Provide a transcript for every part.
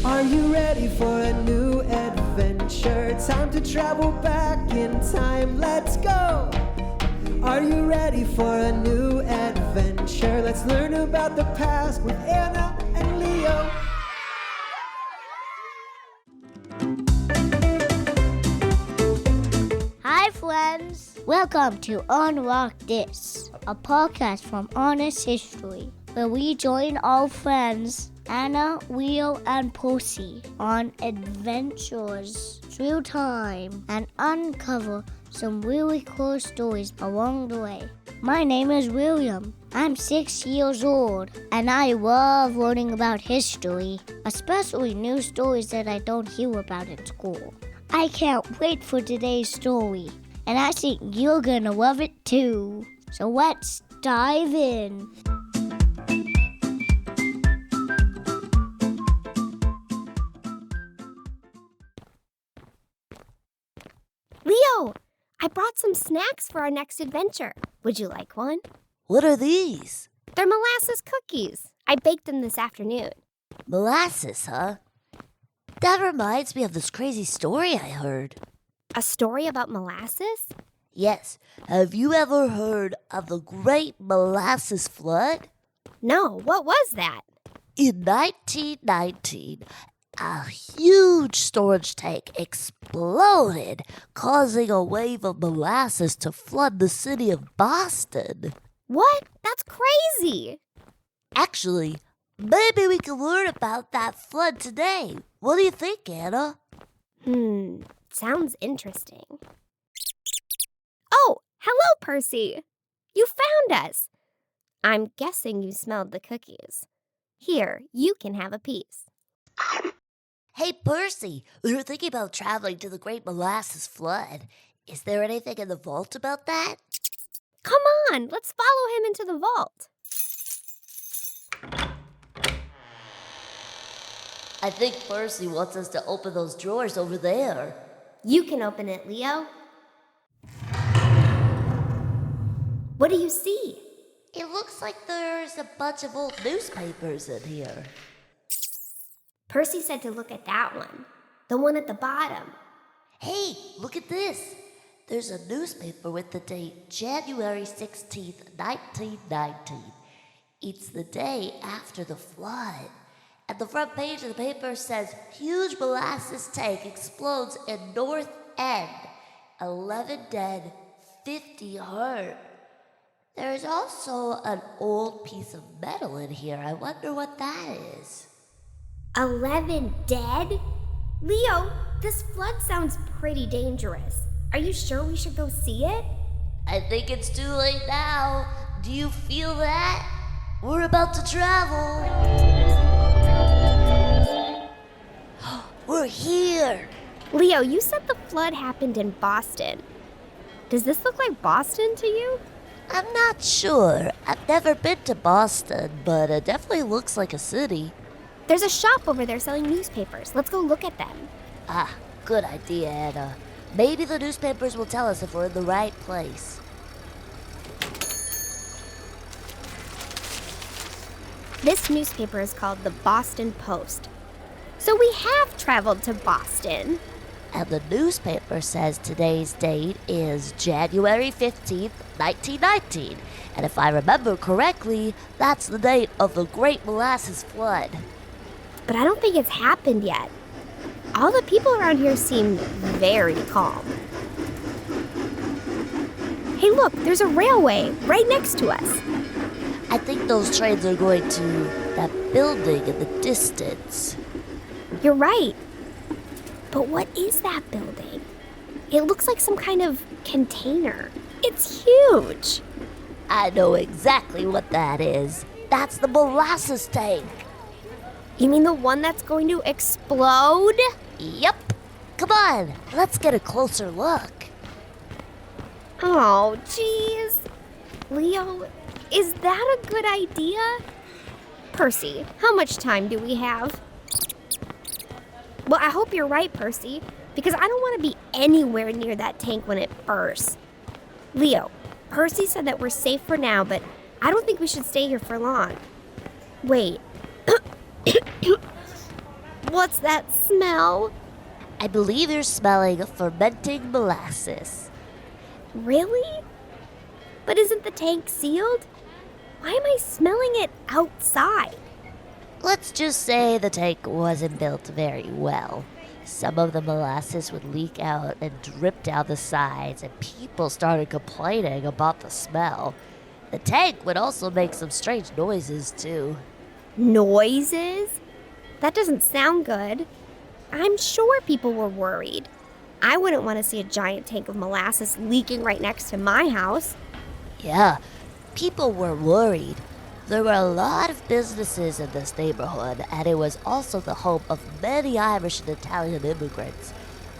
Are you ready for a new adventure? Time to travel back in time, let's go! Are you ready for a new adventure? Let's learn about the past with Anna and Leo. Hi friends! Welcome to Unlock This, a podcast from Honest History, where we join our friends Anna, Leo, and Percy on adventures through time and uncover some really cool stories along the way. My name is William. I'm 6 years old, and I love learning about history, especially new stories that I don't hear about in school. I can't wait for today's story, and I think you're gonna love it too. So let's dive in. Leo, I brought some snacks for our next adventure. Would you like one? What are these? They're molasses cookies. I baked them this afternoon. Molasses, huh? That reminds me of this crazy story I heard. A story about molasses? Yes. Have you ever heard of the Great Molasses Flood? No, what was that? In 1919, a huge storage tank exploded, causing a wave of molasses to flood the city of Boston. What? That's crazy. Actually, maybe we can learn about that flood today. What do you think, Anna? Sounds interesting. Oh, hello, Percy. You found us. I'm guessing you smelled the cookies. Here, you can have a piece. Hey, Percy, we were thinking about traveling to the Great Molasses Flood. Is there anything in the vault about that? Come on, let's follow him into the vault. I think Percy wants us to open those drawers over there. You can open it, Leo. What do you see? It looks like there's a bunch of old newspapers in here. Percy said to look at that one, the one at the bottom. Hey, look at this. There's a newspaper with the date January 16th, 1919. It's the day after the flood. At the front page of the paper says, huge molasses tank explodes in North End. 11 dead, 50 hurt. There's also an old piece of metal in here. I wonder what that is. 11 dead? Leo, this flood sounds pretty dangerous. Are you sure we should go see it? I think it's too late now. Do you feel that? We're about to travel. We're here. Leo, you said the flood happened in Boston. Does this look like Boston to you? I'm not sure. I've never been to Boston, but it definitely looks like a city. There's a shop over there selling newspapers. Let's go look at them. Ah, good idea, Anna. Maybe the newspapers will tell us if we're in the right place. This newspaper is called the Boston Post. So we have traveled to Boston. And the newspaper says today's date is January 15th, 1919. And if I remember correctly, that's the date of the Great Molasses Flood. But I don't think it's happened yet. All the people around here seem very calm. Hey, look, there's a railway right next to us. I think those trains are going to that building in the distance. You're right. But what is that building? It looks like some kind of container. It's huge. I know exactly what that is. That's the molasses tank. You mean the one that's going to explode? Yep. Come on, let's get a closer look. Oh, jeez. Leo, is that a good idea? Percy, how much time do we have? Well, I hope you're right, Percy, because I don't want to be anywhere near that tank when it bursts. Leo, Percy said that we're safe for now, but I don't think we should stay here for long. Wait. What's that smell? I believe you're smelling fermenting molasses. Really? But isn't the tank sealed? Why am I smelling it outside? Let's just say the tank wasn't built very well. Some of the molasses would leak out and drip down the sides, and people started complaining about the smell. The tank would also make some strange noises, too. Noises? That doesn't sound good. I'm sure people were worried. I wouldn't want to see a giant tank of molasses leaking right next to my house. Yeah, people were worried. There were a lot of businesses in this neighborhood, and it was also the home of many Irish and Italian immigrants.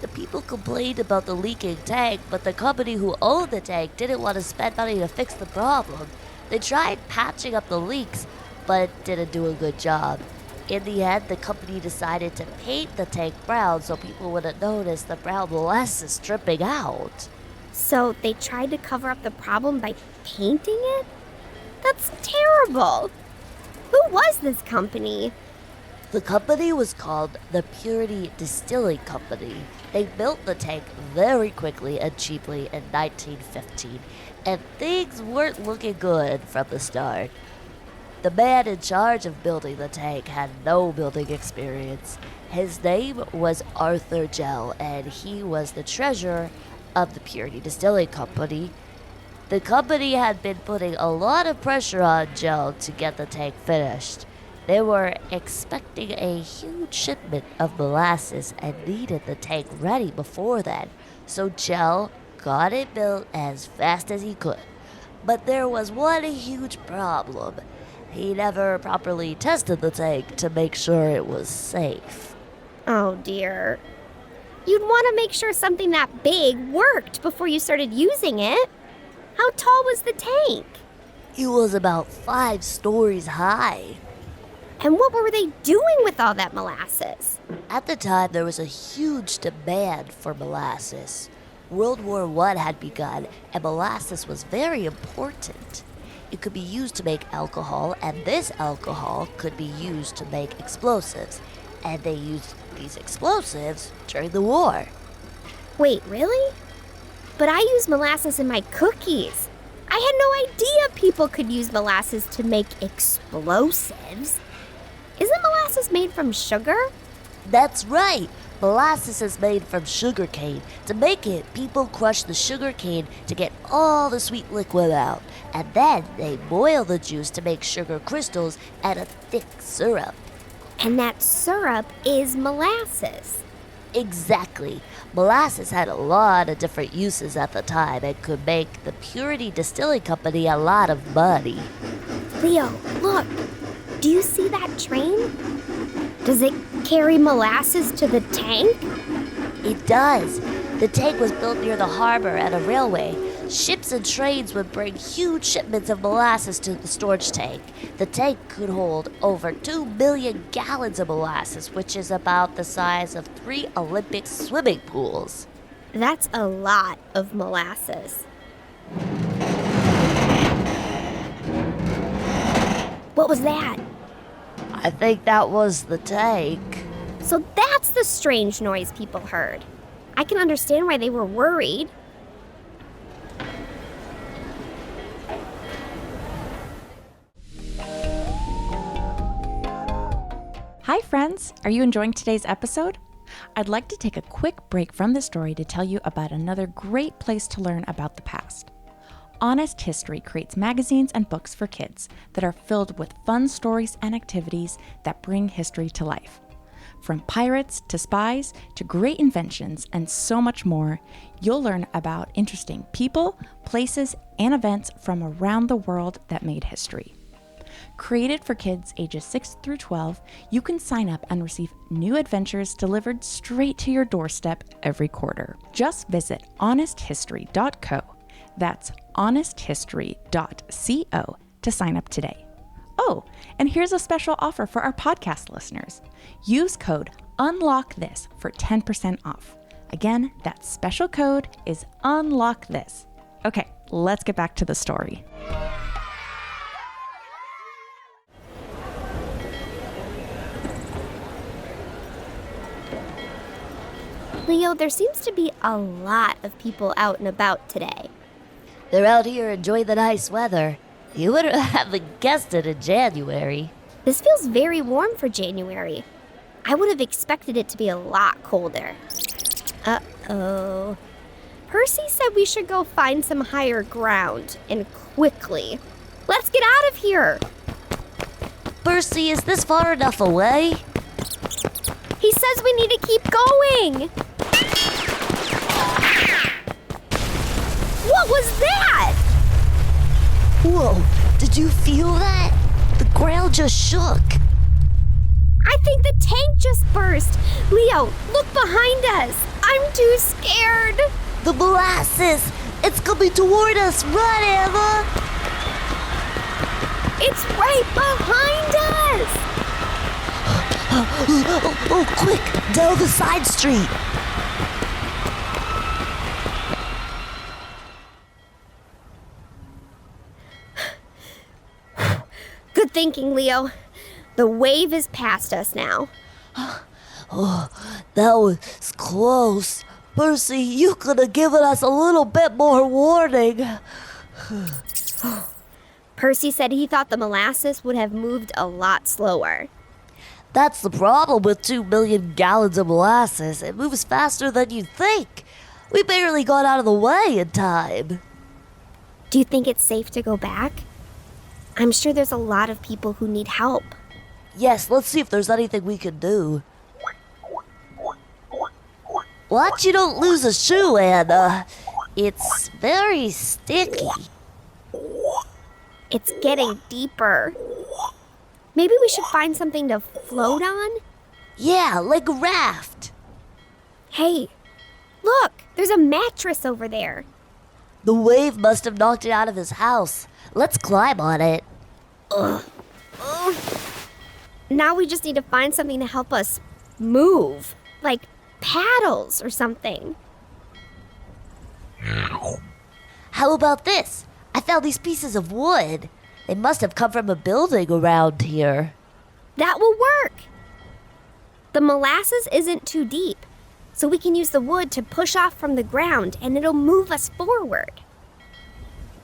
The people complained about the leaking tank, but the company who owned the tank didn't want to spend money to fix the problem. They tried patching up the leaks, but didn't do a good job. In the end, the company decided to paint the tank brown so people wouldn't notice the brown molasses dripping out. So they tried to cover up the problem by painting it? That's terrible. Who was this company? The company was called the Purity Distilling Company. They built the tank very quickly and cheaply in 1915, and things weren't looking good from the start. The man in charge of building the tank had no building experience. His name was Arthur Gell, and he was the treasurer of the Purity Distilling Company. The company had been putting a lot of pressure on Gell to get the tank finished. They were expecting a huge shipment of molasses and needed the tank ready before then, so Gell got it built as fast as he could. But there was one huge problem. He never properly tested the tank to make sure it was safe. Oh dear. You'd want to make sure something that big worked before you started using it. How tall was the tank? It was about 5 stories high. And what were they doing with all that molasses? At the time, there was a huge demand for molasses. World War I had begun, and molasses was very important. It could be used to make alcohol, and this alcohol could be used to make explosives. And they used these explosives during the war. Wait, really? But I use molasses in my cookies. I had no idea people could use molasses to make explosives. Isn't molasses made from sugar? That's right. Molasses is made from sugar cane. To make it, people crush the sugar cane to get all the sweet liquid out. And then they boil the juice to make sugar crystals and a thick syrup. And that syrup is molasses. Exactly. Molasses had a lot of different uses at the time and could make the Purity Distilling Company a lot of money. Leo, look. Do you see that train? Does it carry molasses to the tank? It does. The tank was built near the harbor at a railway. Ships and trains would bring huge shipments of molasses to the storage tank. The tank could hold over 2 million gallons of molasses, which is about the size of 3 Olympic swimming pools. That's a lot of molasses. What was that? I think that was the tank. So that's the strange noise people heard. I can understand why they were worried. Hi friends, are you enjoying today's episode? I'd like to take a quick break from the story to tell you about another great place to learn about the past. Honest History creates magazines and books for kids that are filled with fun stories and activities that bring history to life. From pirates to spies to great inventions and so much more, you'll learn about interesting people, places, and events from around the world that made history. Created for kids ages 6 through 12, you can sign up and receive new adventures delivered straight to your doorstep every quarter. Just visit honesthistory.co. That's honesthistory.co to sign up today. Oh, and here's a special offer for our podcast listeners. Use code UNLOCKTHIS for 10% off. Again, that special code is UNLOCKTHIS. Okay, let's get back to the story. Leo, there seems to be a lot of people out and about today. They're out here enjoying the nice weather. You wouldn't have guessed it in January. This feels very warm for January. I would have expected it to be a lot colder. Uh-oh. Percy said we should go find some higher ground, and quickly. Let's get out of here! Percy, is this far enough away? He says we need to keep going! What was that? Whoa, did you feel that? The ground just shook. I think the tank just burst. Leo, look behind us. I'm too scared. The molasses! It's coming toward us! Run, Emma! It's right behind us! Oh, quick! Down the side street! Good thinking, Leo. The wave is past us now. Oh, that was close. Percy, you could have given us a little bit more warning. Percy said he thought the molasses would have moved a lot slower. That's the problem with 2 million gallons of molasses. It moves faster than you think. We barely got out of the way in time. Do you think it's safe to go back? I'm sure there's a lot of people who need help. Yes, let's see if there's anything we can do. Watch you don't lose a shoe, Anna. It's very sticky. It's getting deeper. Maybe we should find something to float on? Yeah, like a raft. Hey, look, there's a mattress over there. The wave must have knocked it out of his house. Let's climb on it. Ugh. Now we just need to find something to help us move, like paddles or something. How about this? I found these pieces of wood. They must have come from a building around here. That will work. The molasses isn't too deep, so we can use the wood to push off from the ground and it'll move us forward.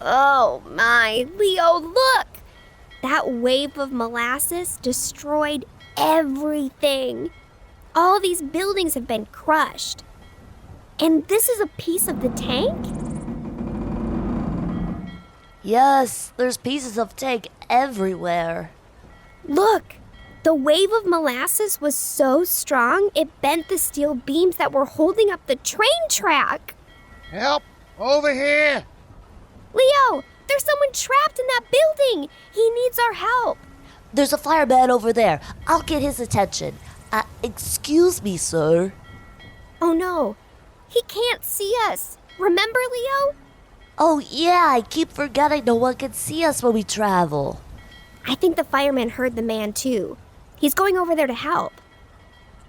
Oh my, Leo, look! That wave of molasses destroyed everything. All these buildings have been crushed. And this is a piece of the tank? Yes, there's pieces of tank everywhere. Look, the wave of molasses was so strong it bent the steel beams that were holding up the train track. Help! Over here! Leo, there's someone trapped in that building. He needs our help. There's a fireman over there. I'll get his attention. Excuse me, sir. Oh no, he can't see us. Remember, Leo? Oh yeah, I keep forgetting no one can see us when we travel. I think the fireman heard the man too. He's going over there to help.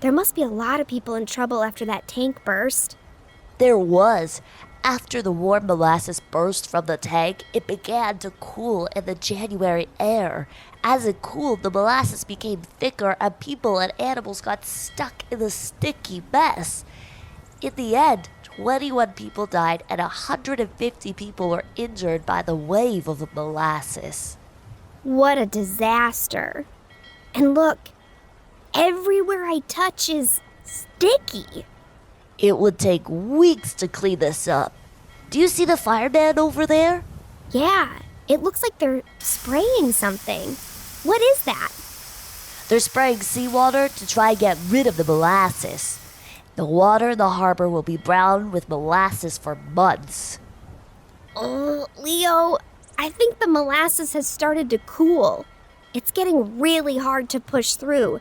There must be a lot of people in trouble after that tank burst. There was. After the warm molasses burst from the tank, it began to cool in the January air. As it cooled, the molasses became thicker and people and animals got stuck in the sticky mess. In the end, 21 people died and 150 people were injured by the wave of molasses. What a disaster. And look, everywhere I touch is sticky. It would take weeks to clean this up. Do you see the fireman over there? Yeah, it looks like they're spraying something. What is that? They're spraying seawater to try and get rid of the molasses. The water in the harbor will be brown with molasses for months. Oh, Leo, I think the molasses has started to cool. It's getting really hard to push through.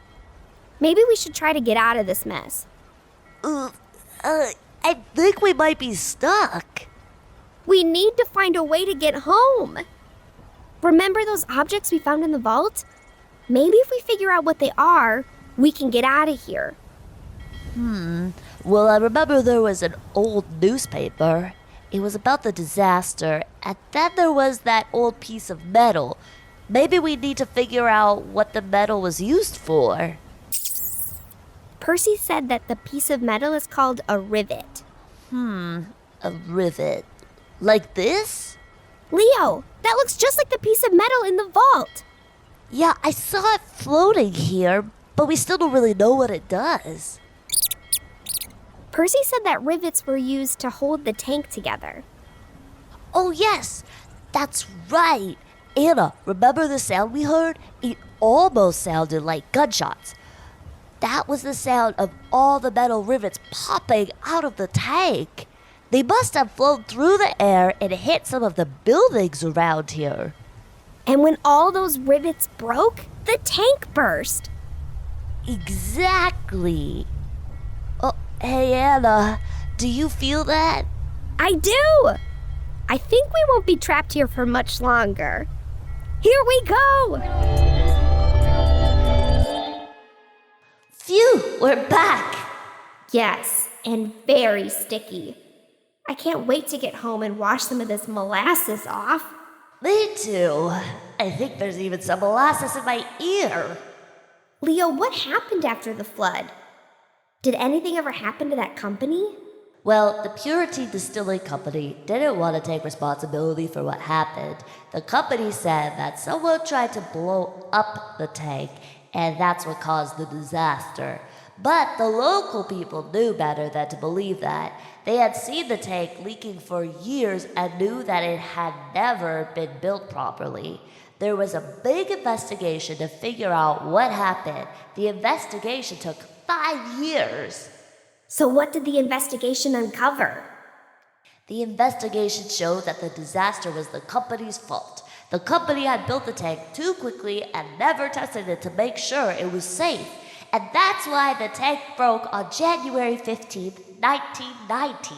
Maybe we should try to get out of this mess. I think we might be stuck. We need to find a way to get home. Remember those objects we found in the vault? Maybe if we figure out what they are, we can get out of here. Well, I remember there was an old newspaper. It was about the disaster, and then there was that old piece of metal. Maybe we need to figure out what the metal was used for. Percy said that the piece of metal is called a rivet. A rivet. Like this? Leo, that looks just like the piece of metal in the vault. Yeah, I saw it floating here, but we still don't really know what it does. Percy said that rivets were used to hold the tank together. Oh, yes, that's right. Anna, remember the sound we heard? It almost sounded like gunshots. That was the sound of all the metal rivets popping out of the tank. They must have flown through the air and hit some of the buildings around here. And when all those rivets broke, the tank burst. Exactly. Oh, hey, Anna, do you feel that? I do! I think we won't be trapped here for much longer. Here we go! Phew, we're back. Yes, and very sticky. I can't wait to get home and wash some of this molasses off. Me too. I think there's even some molasses in my ear. Leo, what happened after the flood? Did anything ever happen to that company? Well, the Purity Distilling Company didn't want to take responsibility for what happened. The company said that someone tried to blow up the tank, and that's what caused the disaster. But the local people knew better than to believe that. They had seen the tank leaking for years and knew that it had never been built properly. There was a big investigation to figure out what happened. The investigation took 5 years. So what did the investigation uncover? The investigation showed that the disaster was the company's fault. The company had built the tank too quickly and never tested it to make sure it was safe. And that's why the tank broke on January 15th, 1919.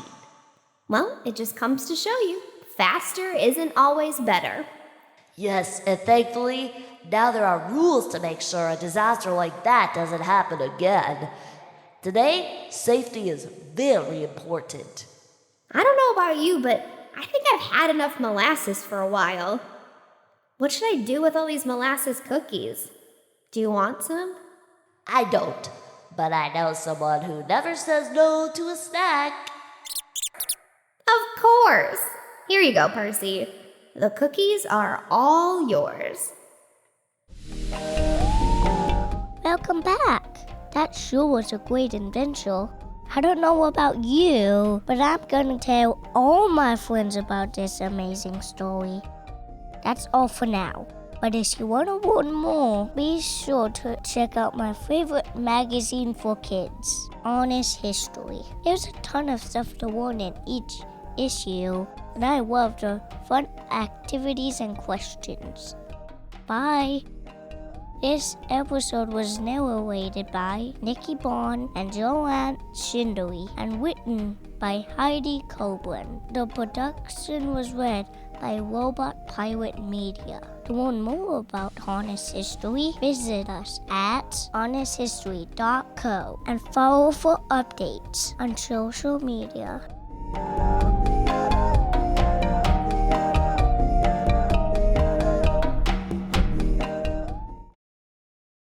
Well, it just comes to show you, faster isn't always better. Yes, and thankfully, now there are rules to make sure a disaster like that doesn't happen again. Today, safety is very important. I don't know about you, but I think I've had enough molasses for a while. What should I do with all these molasses cookies? Do you want some? I don't, but I know someone who never says no to a snack. Of course! Here you go, Percy. The cookies are all yours. Welcome back. That sure was a great adventure. I don't know about you, but I'm gonna tell all my friends about this amazing story. That's all for now. But if you want to learn more, be sure to check out my favorite magazine for kids, Honest History. There's a ton of stuff to learn in each issue, and I love the fun activities and questions. Bye! This episode was narrated by Nikki and JoAnn Schinderle and written by Heidi Coburn. The production was read by Robot Pirate Media. To learn more about Honest History, visit us at honesthistory.co and follow for updates on social media.